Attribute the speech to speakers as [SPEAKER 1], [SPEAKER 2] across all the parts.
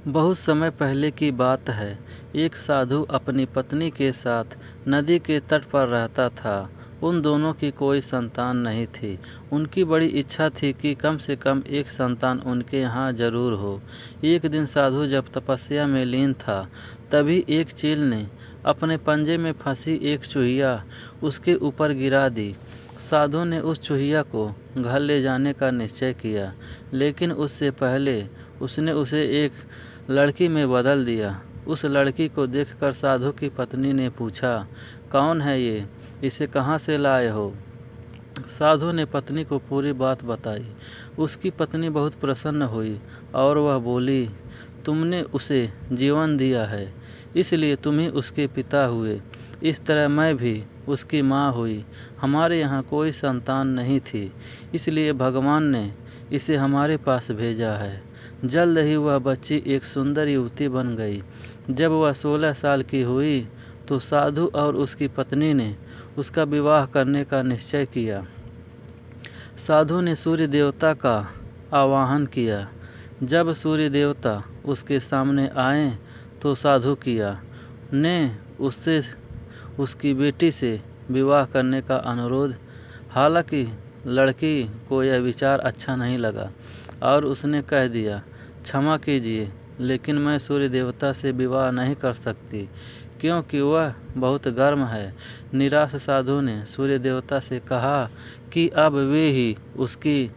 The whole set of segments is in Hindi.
[SPEAKER 1] बहुत समय पहले की बात है। एक साधु अपनी पत्नी के साथ नदी के तट पर रहता था। उन दोनों की कोई संतान नहीं थी। उनकी बड़ी इच्छा थी कि कम से कम एक संतान उनके यहाँ जरूर हो। एक दिन साधु जब तपस्या में लीन था, तभी एक चील ने अपने पंजे में फंसी एक चूहिया उसके ऊपर गिरा दी। साधु ने उस चूहिया को घर ले जाने का निश्चय किया, लेकिन उससे पहले उसने उसे एक लड़की में बदल दिया। उस लड़की को देखकर साधु की पत्नी ने पूछा, कौन है ये? इसे कहाँ से लाए हो? साधु ने पत्नी को पूरी बात बताई। उसकी पत्नी बहुत प्रसन्न हुई और वह बोली, तुमने उसे जीवन दिया है, इसलिए तुम ही उसके पिता हुए। इस तरह मैं भी उसकी माँ हुई। हमारे यहाँ कोई संतान नहीं थी, इसलिए भगवान ने इसे हमारे पास भेजा है। जल्द ही वह बच्ची एक सुंदर युवती बन गई। जब वह 16 साल की हुई तो साधु और उसकी पत्नी ने उसका विवाह करने का निश्चय किया। साधु ने सूर्य देवता का आवाहन किया। जब सूर्य देवता उसके सामने आए तो साधु किया ने उससे उसकी बेटी से विवाह करने का अनुरोध। हालांकि लड़की को यह विचार अच्छा नहीं लगा और उसने कह दिया, क्षमा कीजिए, लेकिन मैं सूर्य देवता से विवाह नहीं कर सकती, क्योंकि वह बहुत गर्म है। निराश साधु ने सूर्य देवता से कहा कि अब वे ही उसकी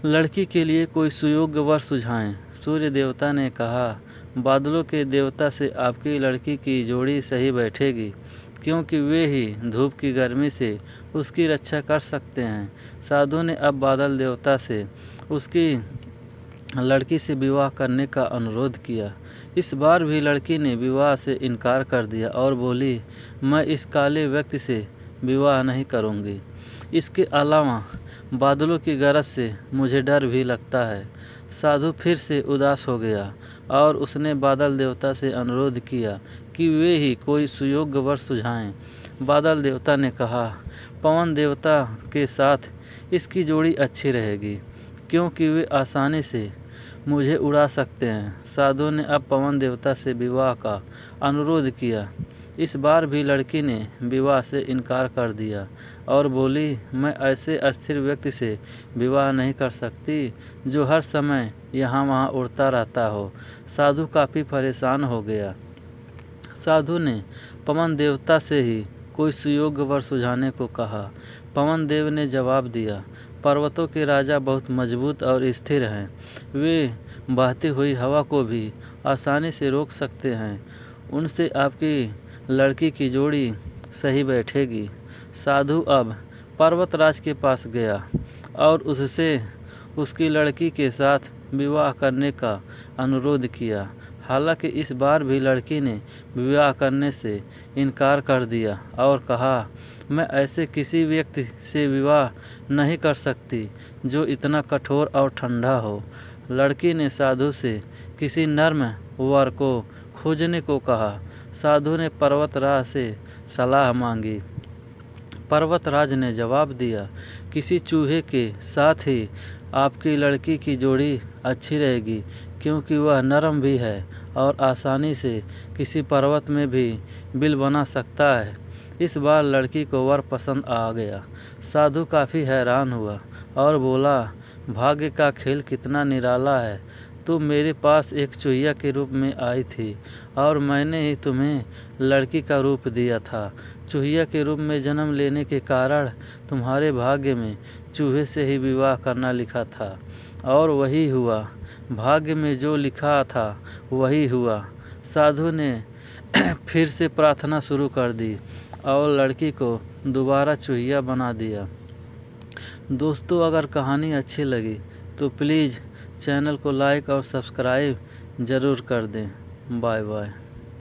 [SPEAKER 1] लड़की के लिए कोई सुयोग्य वर सुझाएं। सूर्य देवता ने कहा, बादलों के देवता से आपकी लड़की की जोड़ी सही बैठेगी, क्योंकि वे ही धूप की गर्मी से उसकी रक्षा कर सकते हैं। साधु ने अब बादल देवता से उसकी लड़की से विवाह करने का अनुरोध किया। इस बार भी लड़की ने विवाह से इनकार कर दिया और बोली, मैं इस काले व्यक्ति से विवाह नहीं करूंगी। इसके अलावा बादलों की गरज से मुझे डर भी लगता है। साधु फिर से उदास हो गया और उसने बादल देवता से अनुरोध किया कि वे ही कोई सुयोग्य वर सुझाएं। बादल देवता ने कहा, पवन देवता के साथ इसकी जोड़ी अच्छी रहेगी, क्योंकि वे आसानी से मुझे उड़ा सकते हैं। साधु ने अब पवन देवता से विवाह का अनुरोध किया। इस बार भी लड़की ने विवाह से इनकार कर दिया और बोली, मैं ऐसे अस्थिर व्यक्ति से विवाह नहीं कर सकती जो हर समय यहाँ वहाँ उड़ता रहता हो। साधु काफ़ी परेशान हो गया। साधु ने पवन देवता से ही कोई सुयोग्य वर सुझाने को कहा। पवन देव ने जवाब दिया, पर्वतों के राजा बहुत मजबूत और स्थिर हैं। वे बहती हुई हवा को भी आसानी से रोक सकते हैं। उनसे आपकी लड़की की जोड़ी सही बैठेगी। साधु अब पर्वतराज के पास गया और उससे उसकी लड़की के साथ विवाह करने का अनुरोध किया। हालांकि इस बार भी लड़की ने विवाह करने से इनकार कर दिया और कहा, मैं ऐसे किसी व्यक्ति से विवाह नहीं कर सकती जो इतना कठोर और ठंडा हो। लड़की ने साधु से किसी नर्म वर को खोजने को कहा। साधु ने पर्वतराज से सलाह मांगी। पर्वतराज ने जवाब दिया, किसी चूहे के साथ ही आपकी लड़की की जोड़ी अच्छी रहेगी, क्योंकि वह नरम भी है और आसानी से किसी पर्वत में भी बिल बना सकता है। इस बार लड़की को वर पसंद आ गया। साधु काफ़ी हैरान हुआ और बोला, भाग्य का खेल कितना निराला है। तुम मेरे पास एक चूहिया के रूप में आई थी और मैंने ही तुम्हें लड़की का रूप दिया था। चूहिया के रूप में जन्म लेने के कारण तुम्हारे भाग्य में चूहे से ही विवाह करना लिखा था और वही हुआ। भाग्य में जो लिखा था वही हुआ। साधु ने फिर से प्रार्थना शुरू कर दी और लड़की को दोबारा चूहिया बना दिया। दोस्तों, अगर कहानी अच्छी लगी तो प्लीज़ चैनल को लाइक और सब्सक्राइब ज़रूर कर दें। Bye bye.